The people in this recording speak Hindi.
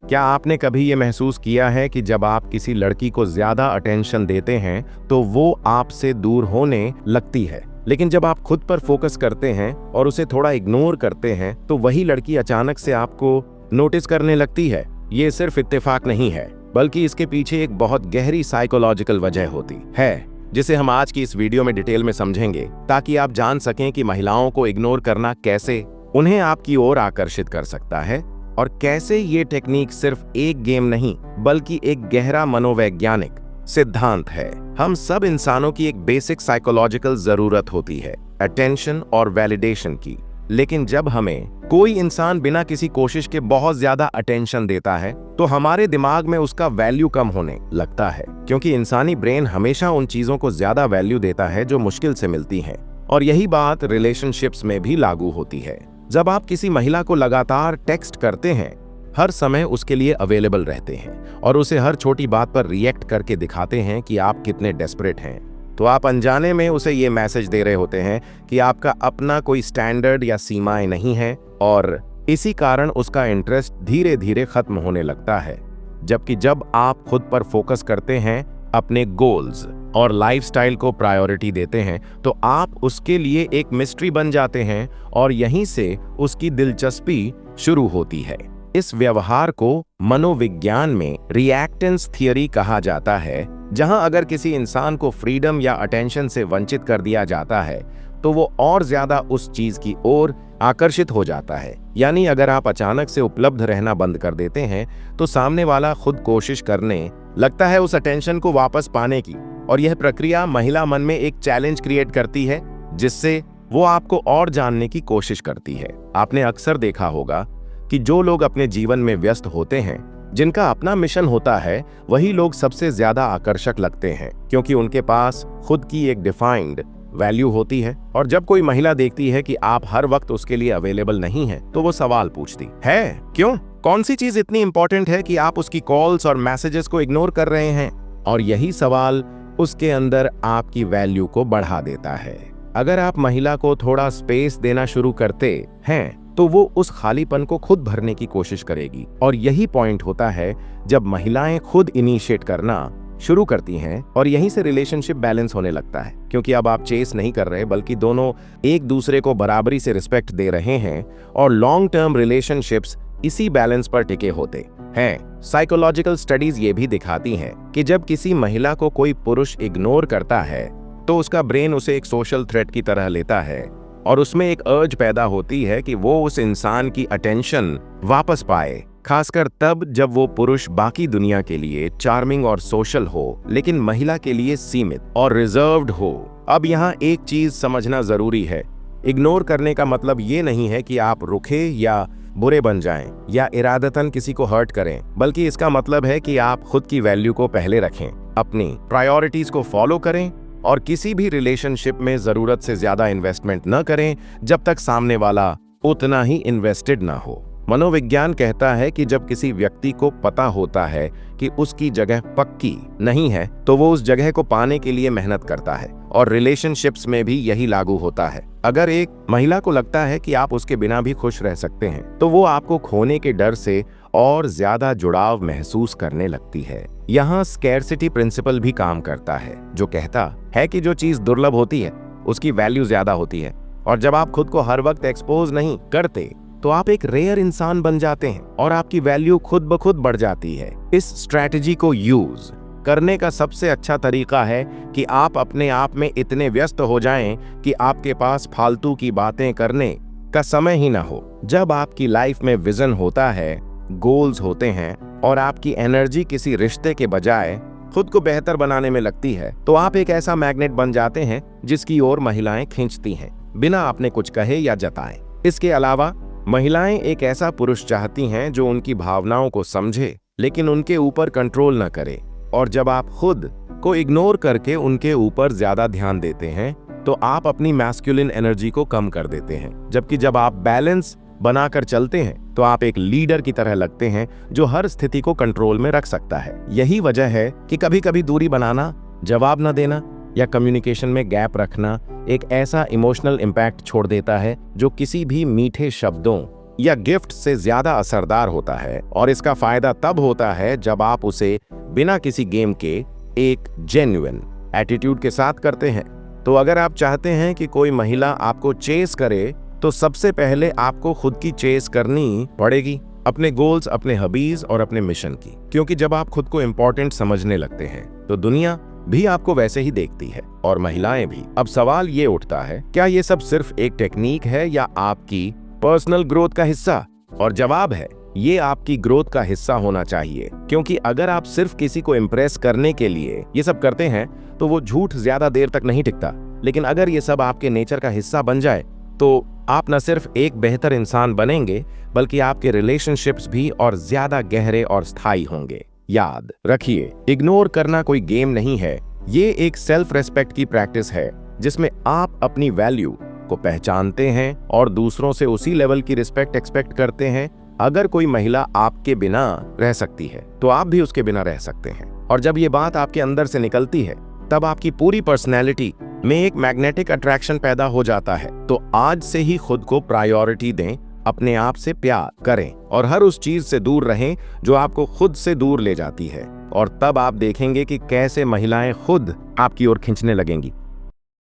क्या आपने कभी ये महसूस किया है कि जब आप किसी लड़की को ज्यादा अटेंशन देते हैं तो वो आपसे दूर होने लगती है, लेकिन जब आप खुद पर फोकस करते हैं और उसे थोड़ा इग्नोर करते हैं तो वही लड़की अचानक से आपको नोटिस करने लगती है? ये सिर्फ इत्तेफाक नहीं है, बल्कि इसके पीछे एक बहुत गहरी साइकोलॉजिकल वजह होती है, जिसे हम आज की इस वीडियो में डिटेल में समझेंगे, ताकि आप जान सकें कि महिलाओं को इग्नोर करना कैसे उन्हें आपकी ओर आकर्षित कर सकता है और कैसे ये टेक्निक सिर्फ एक गेम नहीं बल्कि एक गहरा मनोवैज्ञानिक सिद्धांत है। हम सब इंसानों की एक बेसिक साइकोलॉजिकल जरूरत होती है, अटेंशन और वैलिडेशन की। लेकिन जब हमें कोई इंसान बिना किसी कोशिश के बहुत ज्यादा अटेंशन देता है तो हमारे दिमाग में उसका वैल्यू कम होने लगता है, क्योंकि इंसानी ब्रेन हमेशा उन चीजों को ज्यादा वैल्यू देता है जो मुश्किल से मिलती हैं। और यही बात रिलेशनशिप्स में भी लागू होती है। जब आप किसी महिला को लगातार टेक्स्ट करते हैं, हर समय उसके लिए अवेलेबल रहते हैं और उसे हर छोटी बात पर रिएक्ट करके दिखाते हैं कि आप कितने डेस्परेट हैं, तो आप अनजाने में उसे ये मैसेज दे रहे होते हैं कि आपका अपना कोई स्टैंडर्ड या सीमाएं नहीं है, और इसी कारण उसका इंटरेस्ट धीरे धीरे खत्म होने लगता है। जबकि जब आप खुद पर फोकस करते हैं, अपने गोल्स और लाइफस्टाइल को प्रायोरिटी देते हैं, तो आप उसके लिए एक मिस्ट्री बन जाते हैं और यहीं से उसकी दिलचस्पी शुरू होती है। इस व्यवहार को मनोविज्ञान में रिएक्टेंस थियरी कहा जाता है, जहां अगर किसी इंसान को फ्रीडम या अटेंशन से वंचित कर दिया जाता है तो वो और ज्यादा उस चीज की ओर आकर्षित हो जाता है। यानी अगर आप अचानक से उपलब्ध रहना बंद कर देते हैं तो सामने वाला खुद कोशिश करने लगता है उस अटेंशन को वापस पाने की, और यह प्रक्रिया महिला मन में एक चैलेंज क्रिएट करती है, जिससे वो आपको और जानने की कोशिश करती है। आपने अक्सर देखा होगा कि जो लोग अपने जीवन में व्यस्त होते हैं, जिनका अपना मिशन होता है, वही लोग सबसे ज्यादा आकर्षक लगते हैं, क्योंकि उनके पास खुद की एक डिफाइंड वैल्यू होती है। और जब कोई महिला देखती है कि आप हर वक्त उसके लिए अवेलेबल नहीं है, तो वो सवाल पूछती है, क्यों? कौन सी चीज इतनी इंपॉर्टेंट है कि आप उसकी कॉल्स और मैसेजेस को इग्नोर कर रहे हैं? और यही सवाल उसके अंदर आपकी वैल्यू को बढ़ा देता है। अगर आप महिला को थोड़ा स्पेस देना शुरू करते हैं तो वो उस खालीपन को खुद भरने की कोशिश करेगी, और यही पॉइंट होता है जब महिलाएं खुद इनिशिएट करना शुरू करती हैं, और यहीं से रिलेशनशिप बैलेंस होने लगता है, क्योंकि अब आप चेस नहीं कर रहे बल्कि दोनों एक दूसरे को बराबरी से रिस्पेक्ट दे रहे हैं, और लॉन्ग टर्म रिलेशनशिप्स इसी बैलेंस पर टिके होते हैं। साइकोलॉजिकल स्टडीज ये भी दिखाती हैं कि जब किसी महिला को कोई पुरुष इग्नोर करता है तो उसका ब्रेन उसे एक सोशल थ्रेट की तरह लेता है, और उसमें एक अर्ज पैदा होती है कि वो उस इंसान की अटेंशन वापस पाए, खासकर तब जब वो पुरुष बाकी दुनिया के लिए चार्मिंग और सोशल हो, लेकिन महिला के लिए सीमित और रिजर्व्ड हो। अब यहाँ एक चीज समझना जरूरी है, इग्नोर करने का मतलब ये नहीं है कि आप रुखे या बुरे बन जाएं या इरादतन किसी को हर्ट करें, बल्कि इसका मतलब है कि आप खुद की वैल्यू को पहले रखें, अपनी प्रायोरिटीज को फॉलो करें और किसी भी रिलेशनशिप में जरूरत से ज्यादा इन्वेस्टमेंट न करें जब तक सामने वाला उतना ही इन्वेस्टेड ना हो। मनोविज्ञान कहता है कि जब किसी व्यक्ति को पता होता है कि उसकी जगह पक्की नहीं है तो वो उस जगह को पाने के लिए मेहनत करता है, और रिलेशनशिप्स में भी यही लागू होता है। अगर एक महिला को लगता है कि आप उसके बिना भी खुश रह सकते हैं तो वो आपको खोने के डर से और ज्यादा जुड़ाव महसूस करने लगती है। यहाँ स्कैरसिटी प्रिंसिपल भी काम करता है, जो कहता है कि जो चीज दुर्लभ होती है उसकी वैल्यू ज्यादा होती है, और जब आप खुद को हर वक्त एक्सपोज नहीं करते तो आप एक रेयर इंसान बन जाते हैं और आपकी वैल्यू खुद ब खुद बढ़ जाती है। इस स्ट्रैटेजी को यूज करने का सबसे अच्छा तरीका है कि आप अपने आप में इतने व्यस्त हो जाएं कि आपके पास फालतू की बातें करने का समय ही ना हो। जब आपकी लाइफ में विजन होता है, गोल्स होते हैं और आपकी एनर्जी किसी रिश्ते के बजाय खुद को बेहतर बनाने में लगती है, तो आप एक ऐसा मैग्नेट बन जाते हैं जिसकी ओर महिलाएं खींचती हैं, बिना आपने कुछ कहे या जताए। इसके अलावा महिलाएं एक ऐसा पुरुष चाहती हैं जो उनकी भावनाओं को समझे लेकिन उनके ऊपर कंट्रोल न करे, और जब आप खुद को इग्नोर करके उनके ऊपर ज्यादा ध्यान देते हैं तो आप अपनी मैस्कुलिन एनर्जी को कम कर देते हैं। जबकि जब आप बैलेंस बनाकर चलते हैं तो आप एक लीडर की तरह लगते हैं जो हर स्थिति को कंट्रोल में रख सकता है। यही वजह है कि कभी कभी दूरी बनाना, जवाब न देना या कम्युनिकेशन में गैप रखना एक ऐसा इमोशनल इम्पैक्ट छोड़ देता है जो किसी भी मीठे शब्दों या गिफ्ट से ज्यादा असरदार होता है, और इसका फायदा तब होता है जब आप उसे बिना किसी गेम के एक जेन्युइन एटीट्यूड के साथ करते हैं। तो अगर आप चाहते हैं कि कोई महिला आपको चेस करे, तो सबसे पहले आपको खुद की चेस करनी पड़ेगी, अपने गोल्स, अपने हॉबीज और अपने मिशन की। क्योंकि जब आप खुद को इंपॉर्टेंट समझने लगते हैं तो दुनिया भी आपको वैसे ही देखती है, और महिलाएं भी। अब सवाल ये उठता है, क्या ये सब सिर्फ एक टेक्निक है या आपकी पर्सनल ग्रोथ का हिस्सा? और जवाब है, ये आपकी ग्रोथ का हिस्सा होना चाहिए। क्योंकि अगर आप सिर्फ किसी को इम्प्रेस करने के लिए ये सब करते हैं तो वो झूठ ज्यादा देर तक नहीं टिकता। लेकिन अगर ये सब आपके नेचर का हिस्सा बन जाए तो आप न सिर्फ एक बेहतर इंसान बनेंगे, बल्कि आपके रिलेशनशिप्स भी और ज्यादा गहरे और स्थायी होंगे। याद रखिए, इग्नोर करना कोई गेम नहीं है, ये एक सेल्फ रेस्पेक्ट की प्रैक्टिस है, जिसमें आप अपनी वैल्यू को पहचानते हैं और दूसरों से उसी लेवल की रिस्पेक्ट एक्सपेक्ट करते हैं। अगर कोई महिला आपके बिना रह सकती है तो आप भी उसके बिना रह सकते हैं। और जब ये बात आपके अंदर से निकलती है, तब आपकी पूरी पर्सनैलिटी में एक मैग्नेटिक अट्रैक्शन पैदा हो जाता है। तो आज से ही खुद को प्रायोरिटी दें, अपने आप से प्यार करें और हर उस चीज से दूर रहें जो आपको खुद से दूर ले जाती है। और तब आप देखेंगे कि कैसे महिलाएं खुद आपकी ओर खींचने लगेंगी।